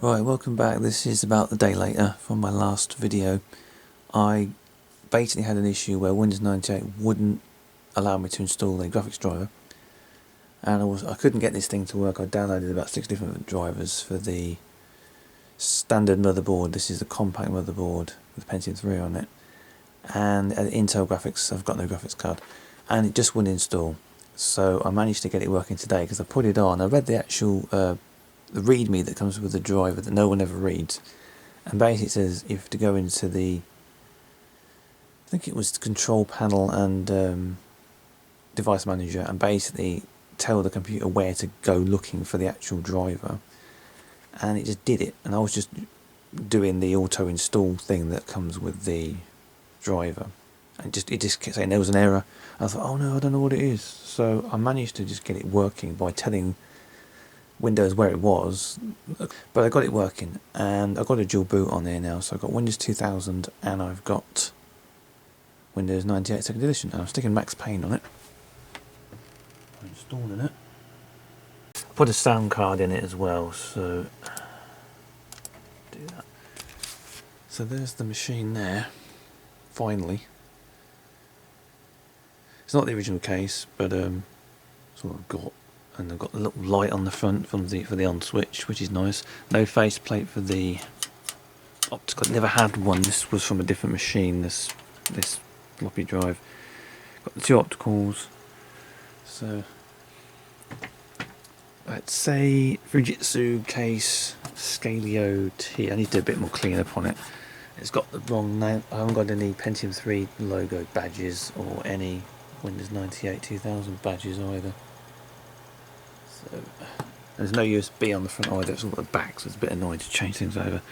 Right, welcome back. This is about a day later from my last video. I basically had an issue where Windows 98 wouldn't allow me to install a graphics driver, and I couldn't get this thing to work. I downloaded about 6 different drivers for the standard motherboard. This is the Compaq motherboard with Pentium 3 on it, and Intel graphics. I've got no graphics card, and it just wouldn't install. So I managed to get it working today because I put it on. I read the actual the README that comes with the driver that no one ever reads, and basically it says you have to go into the, I think it was the control panel and device manager, and basically tell the computer where to go looking for the actual driver, and it just did it. And I was just doing the auto install thing that comes with the driver, and it just kept saying there was an error. I thought, oh no, I don't know what it is. So I managed to just get it working by telling Windows where it was, but I got it working, and I've got a dual boot on there now. So I've got Windows 2000 and I've got Windows 98 2nd edition, and I'm sticking Max Payne on it. I'm installing it. I put a sound card in it as well, so do that. So there's the machine there. Finally, it's not the original case, but it's what I've got. And I've got a little light on the front for the on switch, which is nice. No faceplate for the optical. I never had one. This was from a different machine. This floppy drive. Got the 2 opticals. So let's say Fujitsu case Scalio T. I need to do a bit more cleanup on it. It's got the wrong name. I haven't got any Pentium 3 logo badges or any Windows 98 2000 badges either. So, there's no USB on the front either, it's all at the back, so it's a bit annoying to change things over.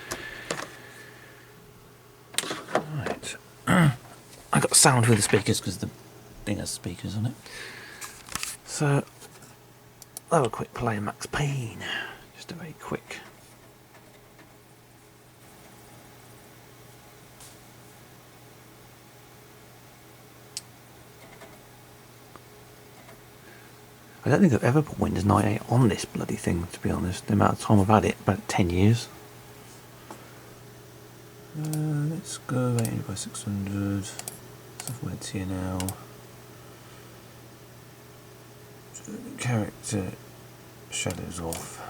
Right. I got sound with the speakers because the thing has speakers on it. So, I'll have a quick play of Max Payne. Just a very quick. I don't think I've ever put Windows 98 on this bloody thing, to be honest. The amount of time I've had it, about 10 years. Let's go 80 by 600. Software TNL. Character shadows off.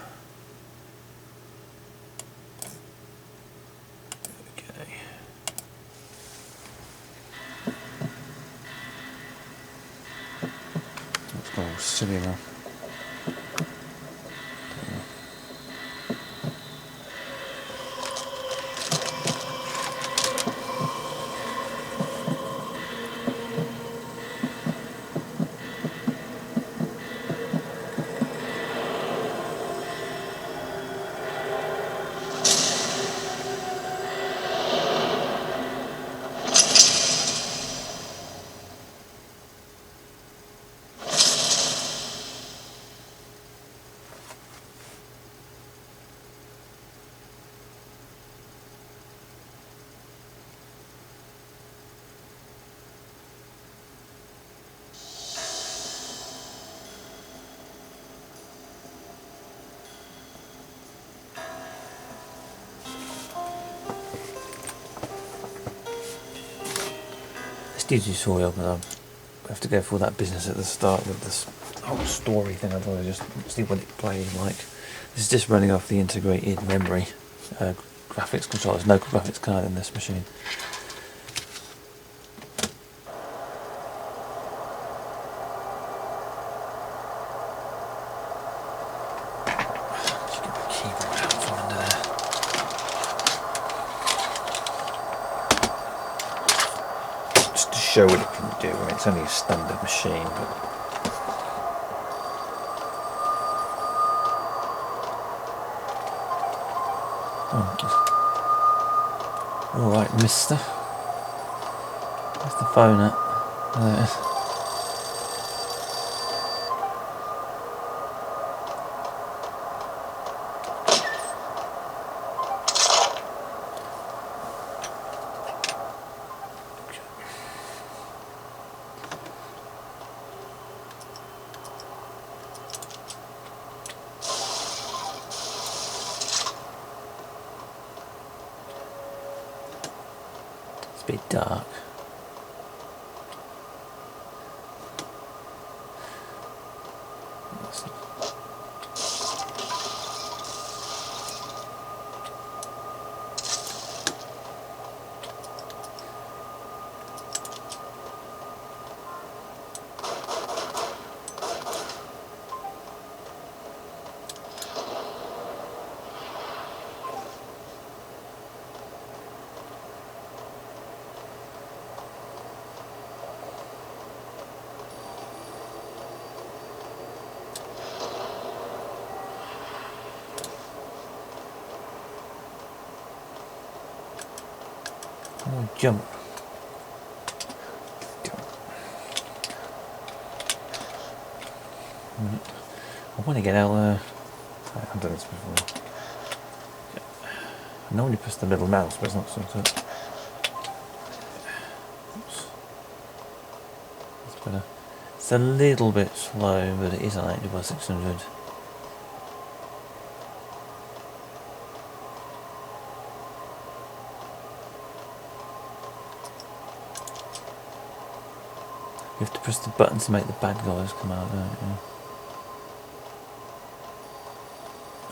Okay. Let's go silly now. Tutorial, but I have to go through all that business at the start with this whole story thing. I'd rather just see what it plays like. This is just running off the integrated memory graphics controller. There's no graphics card in this machine. Just get the keyboard out from under there. Show what it can do. I mean, it's only a standard machine, but all right, mister. Where's the phone at? There it is. a bit dark. Oh, jump. I want to get out there. I've done this before. I normally press the little mouse, but it's not something. Oops. That's better. It's a little bit slow, but it is on 80 by 600. You have to press the button to make the bad guys come out, don't you?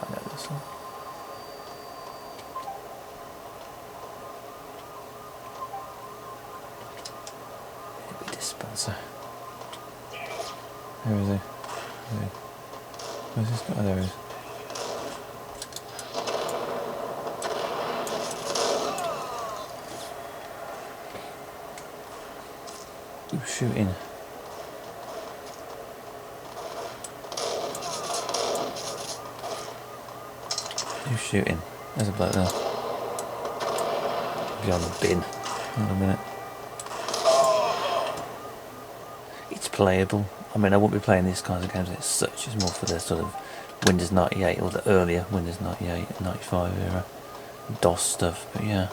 I know this one. Maybe dispenser. Where is he? Where's this guy? Oh, there he is. Keep shooting. Who's shooting? There's a bloke there. Be on the bin. Hold on a minute. It's playable. I mean, I won't be playing these kinds of games as such. It's more for the sort of Windows 98 or the earlier Windows 98, 95 era DOS stuff. But yeah.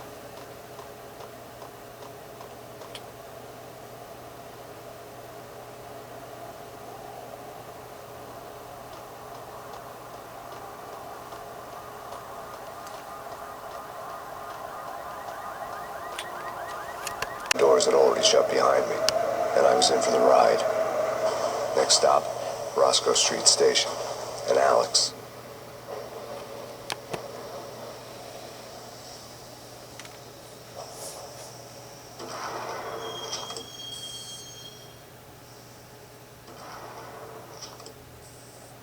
Doors had already shut behind me, and I was in for the ride. Next stop, Roscoe Street Station, and Alex.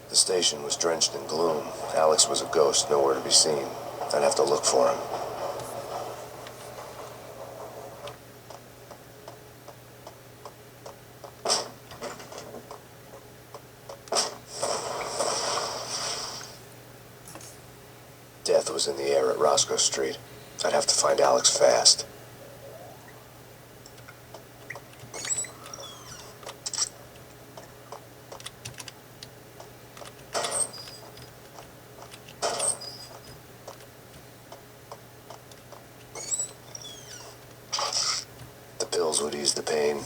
The station was drenched in gloom. Alex was a ghost, nowhere to be seen. I'd have to look for him. Death was in the air at Roscoe Street. I'd have to find Alex fast. The pills would ease the pain.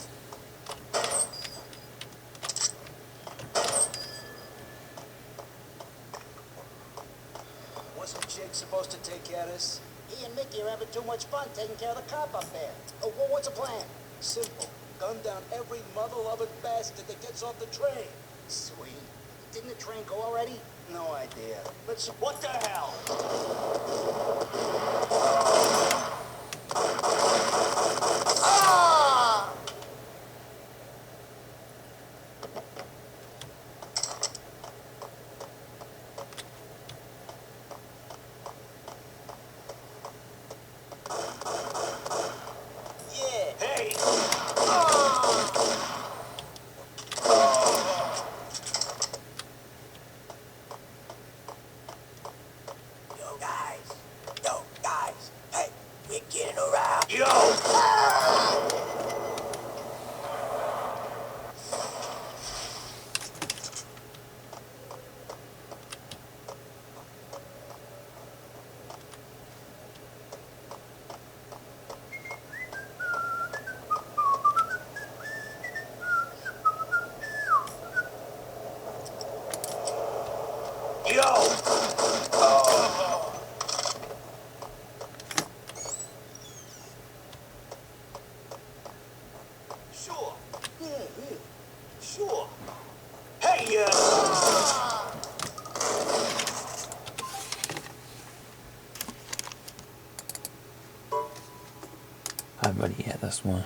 Wasn't Jake supposed to take care of this? He and Mickey are having too much fun taking care of the cop up there. Oh, well, what's the plan? Simple. Gun down every mother-loving bastard that gets off the train. Sweet. Didn't the train go already? No idea. Let's... What the hell? Ah! Yo, I haven't read it yet, that's why.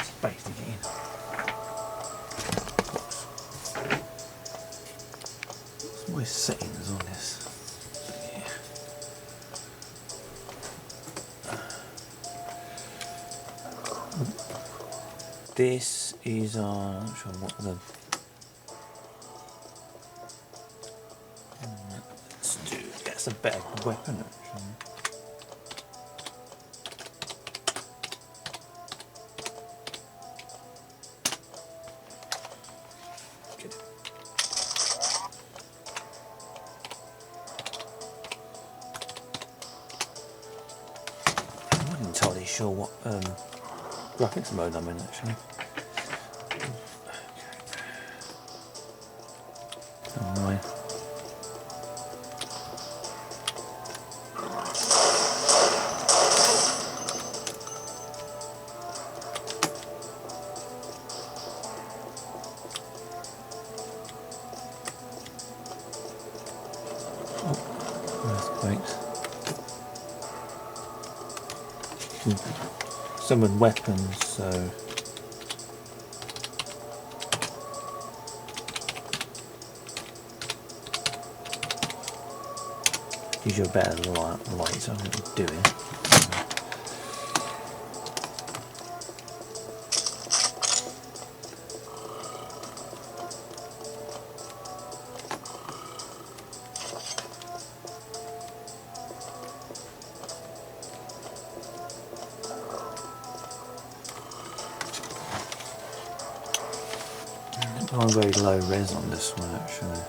Space to get in. What's my settings on this? Yeah. This is not sure what the. Let's do. That's a better weapon actually. I'm not entirely sure what graphics mode I'm in actually. Oh my. Earthquakes. Summon weapons, so gives you a better light on what you're doing. I'm very low res on this one actually.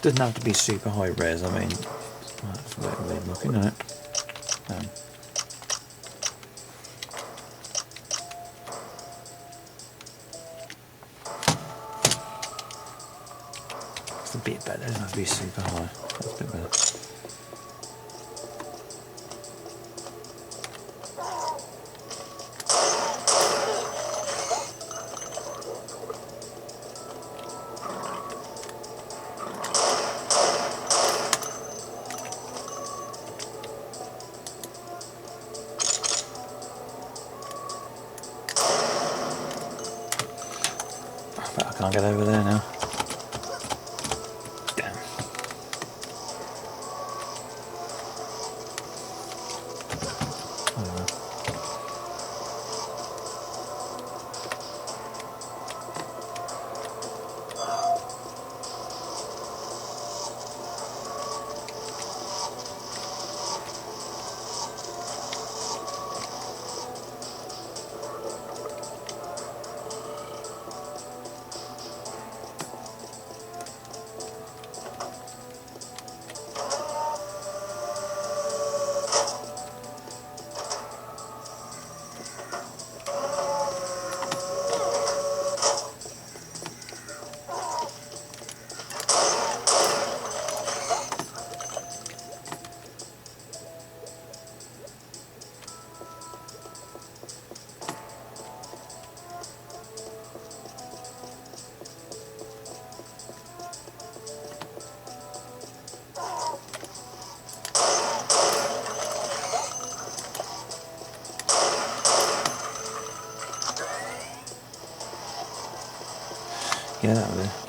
Doesn't have to be super high res, I mean, that's what we're looking at. It's a bit better, it doesn't have to be super high. That's a bit better. But I can't get over there now. Damn. Oh well. Yeah, that would be.